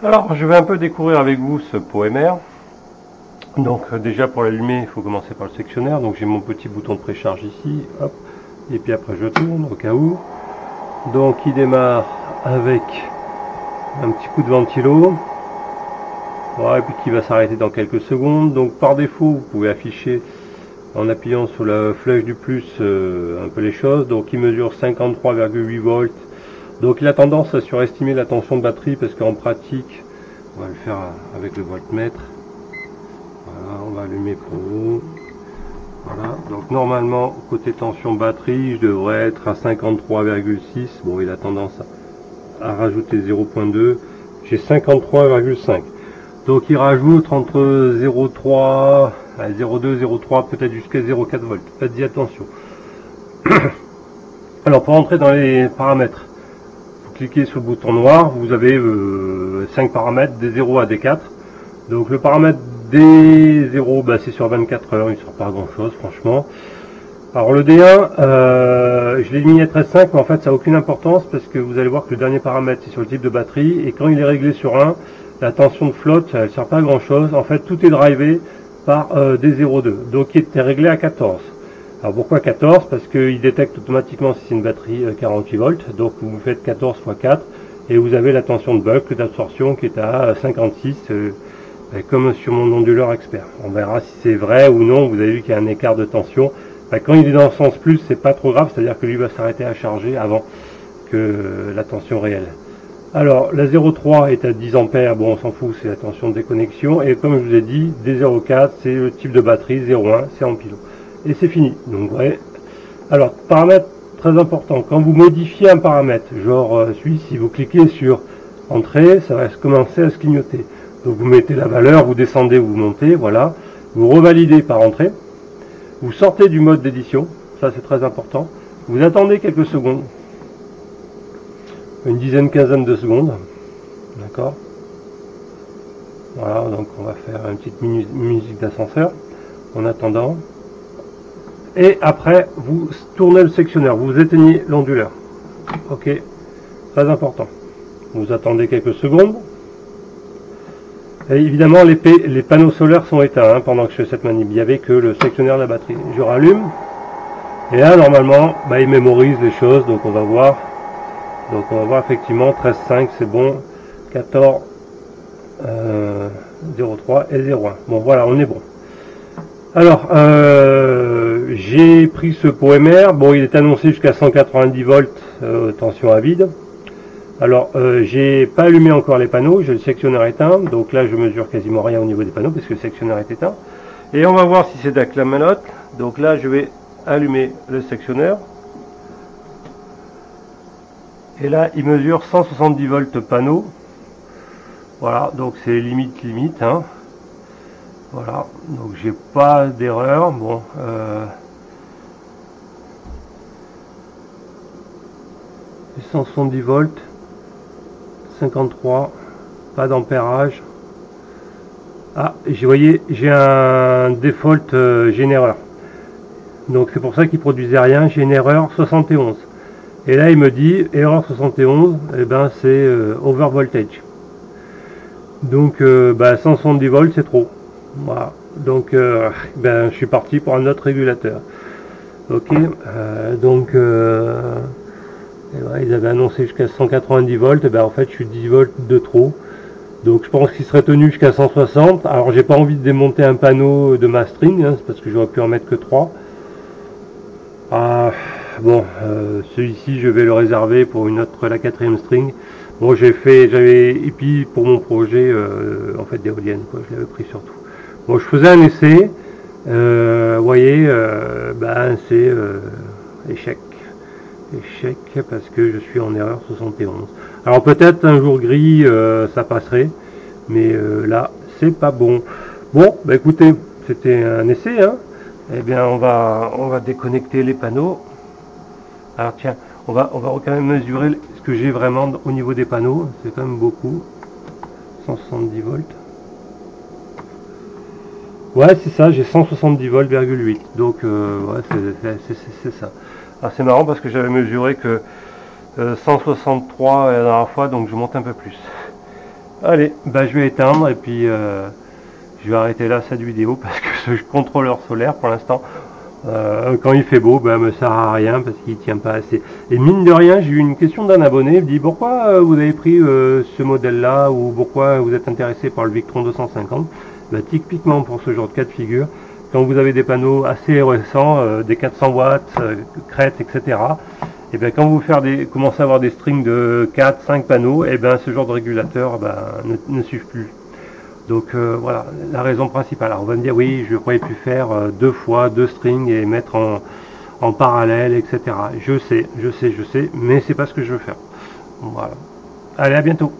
Alors, je vais un peu découvrir avec vous ce Poemer. Donc, déjà pour l'allumer, il faut commencer par le sectionnaire. Donc, j'ai mon petit bouton de précharge ici, hop, et puis après je tourne au cas où. Donc, il démarre avec un petit coup de ventilo, voilà, et puis qui va s'arrêter dans quelques secondes. Donc, par défaut, vous pouvez afficher en appuyant sur la flèche du plus un peu les choses. Donc, il mesure 53,8 volts. Donc il a tendance à surestimer la tension de batterie parce qu'en pratique, on va le faire avec le voltmètre. Voilà, on va allumer pour vous. Voilà, donc normalement, côté tension batterie, je devrais être à 53,6. Bon, il a tendance à rajouter 0,2. J'ai 53,5. Donc il rajoute entre 0,3, 0,2, 0,3, peut-être jusqu'à 0,4 volts. Faites-y attention. Alors pour entrer dans les paramètres, cliquez sur le bouton noir, vous avez 5 paramètres, des 0 à des 4. Donc le paramètre des 0, bah, c'est sur 24 heures, il ne sort pas à grand chose franchement. Alors le D1, je l'ai mis à 13,5, mais en fait ça n'a aucune importance parce que vous allez voir que le dernier paramètre c'est sur le type de batterie, et quand il est réglé sur 1, la tension de flotte elle ne sert pas à grand chose. En fait tout est drivé par des 0,2, donc il est réglé à 14. Alors pourquoi 14? Parce qu'il détecte automatiquement si c'est une batterie 48 volts, donc vous faites 14 x 4 et vous avez la tension de bucle d'absorption qui est à 56, comme sur mon onduleur expert. On verra si c'est vrai ou non. Vous avez vu qu'il y a un écart de tension. Quand il est dans le sens plus, c'est pas trop grave, c'est-à-dire que lui va s'arrêter à charger avant que la tension réelle. Alors la 0,3 est à 10 ampères, bon on s'en fout, c'est la tension de déconnexion, et comme je vous ai dit, des 0,4 c'est le type de batterie, 0,1 c'est en pilote. Et c'est fini. Donc ouais. Alors paramètre très important, quand vous modifiez un paramètre, genre celui, si vous cliquez sur entrée, ça va commencer à se clignoter. Donc vous mettez la valeur, vous descendez, vous montez, voilà. Vous revalidez par entrée. Vous sortez du mode d'édition, ça c'est très important. Vous attendez quelques secondes, une dizaine, quinzaine de secondes, d'accord. Voilà, donc on va faire une petite musique d'ascenseur en attendant. Et après, vous tournez le sectionneur, vous éteignez l'onduleur. Ok, très important. Vous attendez quelques secondes. Et évidemment, les panneaux solaires sont éteints pendant que je fais cette manip. Il n'y avait que le sectionneur de la batterie. Je rallume. Et là, normalement, il mémorise les choses. Donc on va voir. Donc on va voir effectivement 13,5, c'est bon. 14, 0,3 et 0,1. Bon, voilà, on est bon. Alors, j'ai pris ce Poemer. Bon, il est annoncé jusqu'à 190 volts, tension à vide. Alors, j'ai pas allumé encore les panneaux, j'ai le sectionneur éteint. Donc là, je mesure quasiment rien au niveau des panneaux parce que le sectionneur est éteint. Et on va voir si c'est avec la manotte. Donc là, je vais allumer le sectionneur. Et là, il mesure 170 volts panneau. Voilà, donc c'est limite. Hein. Voilà, donc j'ai pas d'erreur. Bon, 170 volts, 53, pas d'ampérage. Ah, vous voyez, j'ai un default, j'ai une erreur. Donc c'est pour ça qu'il produisait rien, j'ai une erreur 71. Et là il me dit, erreur 71, et ben c'est over voltage. Donc 170 volts c'est trop. Voilà, donc je suis parti pour un autre régulateur. Ok, donc ils avaient annoncé jusqu'à 190 volts, et en fait je suis 10 volts de trop. Donc je pense qu'il serait tenu jusqu'à 160. Alors j'ai pas envie de démonter un panneau de ma string, hein, c'est parce que j'aurais pu en mettre que 3. Bon, celui-ci je vais le réserver pour une autre, la 4e string. Bon, j'avais épi pour mon projet en fait d'éolienne, quoi, je l'avais pris surtout. Bon, je faisais un essai, vous voyez, c'est échec parce que je suis en erreur 71. Alors peut-être un jour gris ça passerait, mais là c'est pas bon. Bon, écoutez, c'était un essai, hein. Eh bien on va déconnecter les panneaux. Alors tiens, on va quand même mesurer ce que j'ai vraiment au niveau des panneaux. C'est quand même beaucoup. 170 volts. Ouais, c'est ça, j'ai 170 volts,8. Donc ouais, c'est ça. Alors c'est marrant parce que j'avais mesuré que 163 la dernière fois, donc je monte un peu plus. Allez, bah, je vais éteindre et puis je vais arrêter là cette vidéo parce que ce contrôleur solaire pour l'instant, quand il fait beau, bah, me sert à rien parce qu'il tient pas assez. Et mine de rien, j'ai eu une question d'un abonné, il me dit pourquoi vous avez pris ce modèle là ou pourquoi vous êtes intéressé par le Victron 250. Bah, typiquement pour ce genre de cas de figure, quand vous avez des panneaux assez récents, des 400 watts, crête, etc. Et bien quand vous commencez à avoir des strings de 4-5 panneaux, et bien ce genre de régulateur ne suffit plus. Donc voilà, la raison principale. Alors on va me dire oui, je pourrais plus faire deux fois deux strings et mettre en parallèle, etc. Je sais, mais c'est pas ce que je veux faire. Voilà. Allez, à bientôt.